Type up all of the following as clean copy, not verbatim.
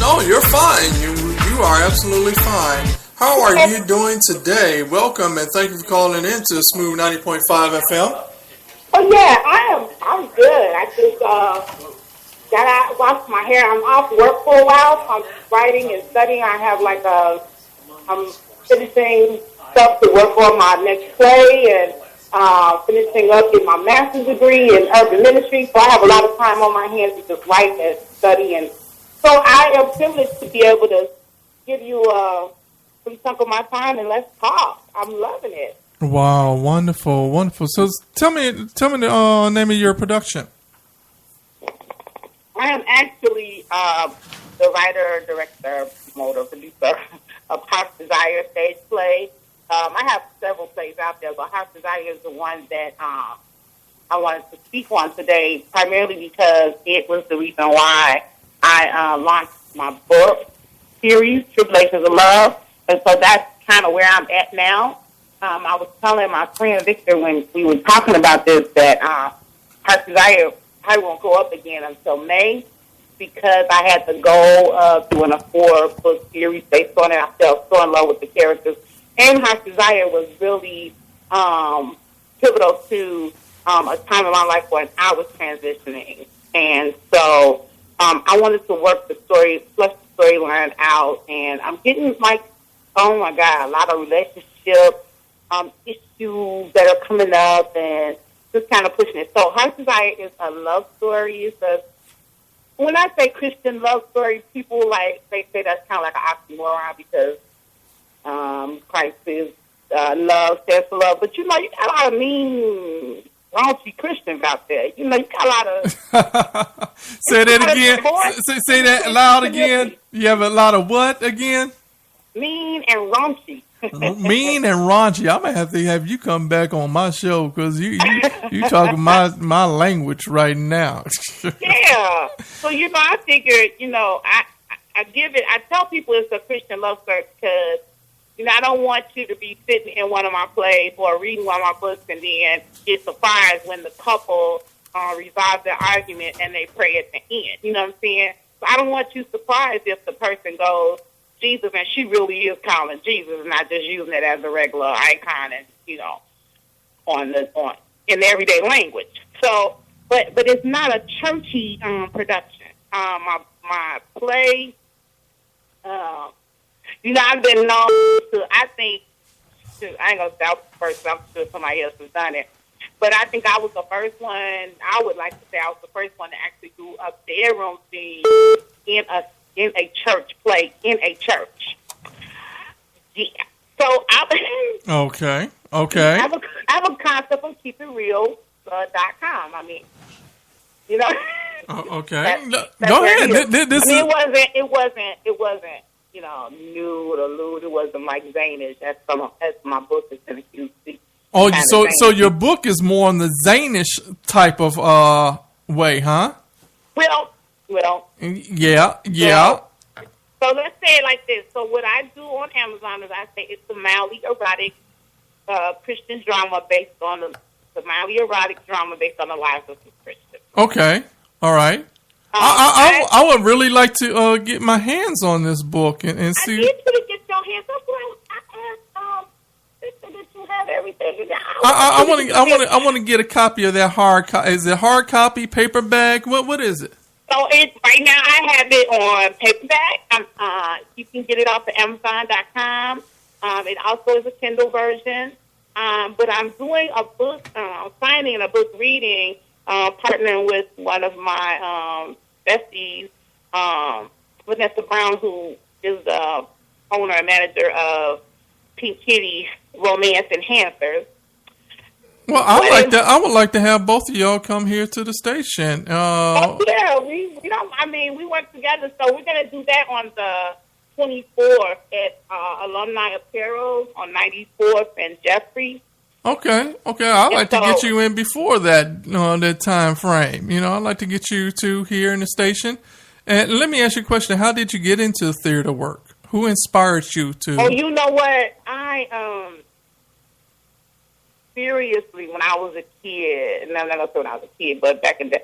No, you're fine. You are absolutely fine. How are you doing today? Welcome and thank you for calling in to Smooth 90.5 FM. Oh yeah, I'm good. I just got out, washed my hair. I'm off work for a while. So I'm writing and studying. I have I'm finishing stuff to work on my next play and finishing up in my master's degree in urban ministry. So I have a lot of time on my hands to just write and study. And so I am privileged to be able to give you some chunk of my time and let's talk. I'm loving it. Wow, wonderful, wonderful. So tell me the name of your production. I am actually the writer, director, promoter, producer of Heart's Desire stage play. I have several plays out there, but Heart's Desire is the one that I wanted to speak on today, primarily because it was the reason why I launched my book series, Tribulations of Love, and so that's kind of where I'm at now. I was telling my friend Victor when we were talking about this that Heart's Desire probably won't go up again until May because I had the goal of doing a 4-book series based on it. I fell so in love with the characters. And Heart's Desire was really pivotal to a time in my life when I was transitioning. And so I wanted to work the story, flesh the storyline out. And I'm getting oh my God, a lot of relationship issues that are coming up and just kind of pushing it. So Heart's Desire is a love story. When I say Christian love story, people they say that's kind of like an oxymoron because Christ is love, stands for love. But you got a lot of mean, raunchy Christians out there. You got a lot of... Say that again. Say that loud again. You have a lot of what again? Mean and raunchy. Mean and raunchy. I'm gonna have to have you come back on my show because you talking my language right now. Yeah. So I figured I tell people it's a Christian love story because I don't want you to be sitting in one of my plays or reading one of my books and then get surprised when the couple resolve their argument and they pray at the end. You know what I'm saying? So I don't want you surprised if the person goes Jesus and she really is calling Jesus and not just using it as a regular icon and on in everyday language. So, but it's not a churchy production. My play. I've been known to, I ain't going to say I was the first, I'm sure somebody else has done it, but I think I was the first one, I would like to say I was the first one to actually do a bedroom scene in a church play, in a church. Yeah. So Okay. I have a concept of keepitreal.com. I mean, okay. That's go ahead. It wasn't nude or lewd. It wasn't like Zanish. That's my book is in a QC. Oh, so your book is more on the Zanish type of way, huh? Well. Yeah. So let's say it like this. So what I do on Amazon is I say it's a mildly erotic Christian drama based on the mildly erotic drama based on the lives of some Christians. Okay. All right. I would really like to get my hands on this book and see. I need you to get your hands up. I asked that you have everything. I want to get a copy of that hard. Is it hard copy, paperback? What is it? So right now I have it on paperback. You can get it off of Amazon.com. It also is a Kindle version. But I'm doing a book, signing a book reading, partnering with one of my besties, Vanessa Brown, who is the owner and manager of Pink Kitty Romance Enhancers. Well, I would like to have both of y'all come here to the station. Yeah, we work together, so we're gonna do that on the 24th at Alumni Apparel on 94th and Jeffrey. Okay. I'd like to get you in before that time frame. I'd like to get you two here in the station. And let me ask you a question: how did you get into theater work? Who inspired you to? Oh, you know what? Seriously, when I was a kid, and I'm not going to say when I was a kid, but back in the...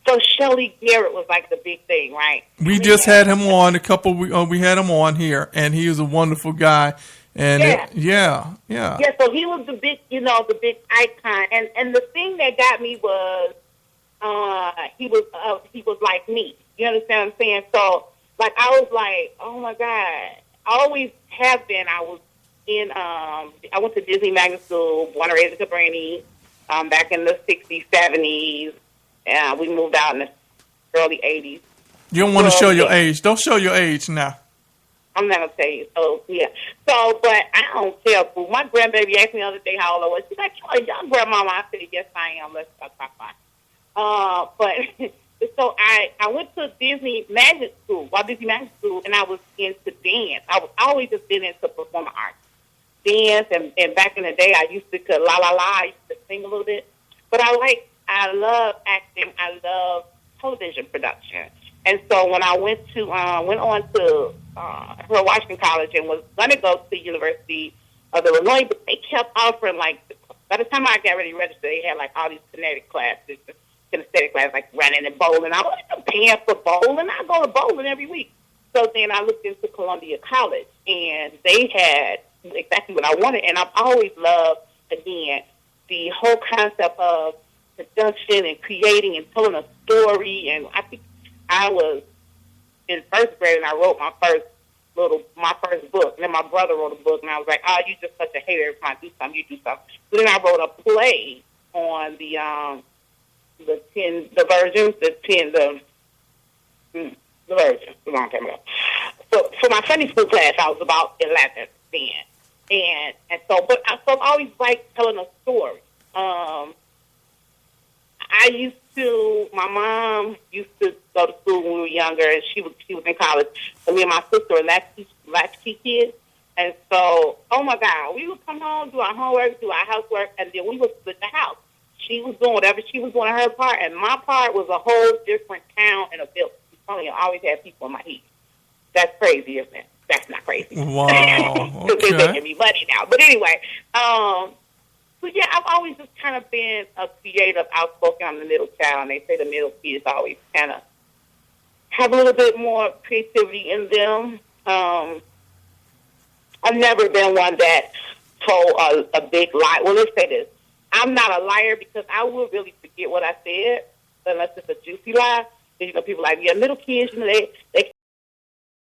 So So Shelly Garrett was like the big thing, right? We just had him on we had him on here, and he was a wonderful guy. And yeah. So he was the big, the big icon. And the thing that got me was, he was like me. You understand what I'm saying? So like I was like, oh my God, I always have been. I was I went to Disney Magnet School, born and raised in Cabrini, back in the 60s, 70s. We moved out in the early 80s. You don't want to show your age. Don't show your age now. I'm not going to tell you. So, yeah. So, but I don't care. My grandbaby asked me the other day how old I was. She's like, you're a young grandmama. I said, yes, I am. Let's talk. But, so I went to Disney Magnet School, Walt Disney Magnet School, and I was into dance. I was always just been into performing arts. Dance, and back in the day, I used to la la la. I used to sing a little bit. But I love acting. I love television production. And so when I went on to Harold Washington College and was going to go to the University of Illinois, but they kept offering, like, by the time I got ready to register, they had, like, all these kinetic classes, like running and bowling. I wasn't paying for bowling. I go to bowling every week. So then I looked into Columbia College, and they had exactly what I wanted. And I've always loved, again, the whole concept of production and creating and telling a story. And I think I was in first grade and I wrote my first book. And then my brother wrote a book, and I was like, oh, you just such a hater. Every time I do something, you do something. So then I wrote a play on the versions, a long time ago. So for my Sunday school class, I was about 11 then. And so I've always liked telling a story. My mom used to go to school when we were younger, and she was in college. And me and my sister were latchkey kids. And so, oh my God, we would come home, do our homework, do our housework, and then we would split the house. She was doing whatever she was doing her part, and my part was a whole different town and a building. I always had people in my heat. That's crazy, isn't it? That's not crazy. Wow. Because they're making me money now. But anyway, so yeah, I've always just kind of been a creative, outspoken. I'm the middle child, and they say the middle kids always kind of have a little bit more creativity in them. I've never been one that told a big lie. Well, let's say this. I'm not a liar because I will really forget what I said unless it's a juicy lie. People like, yeah, middle kids, they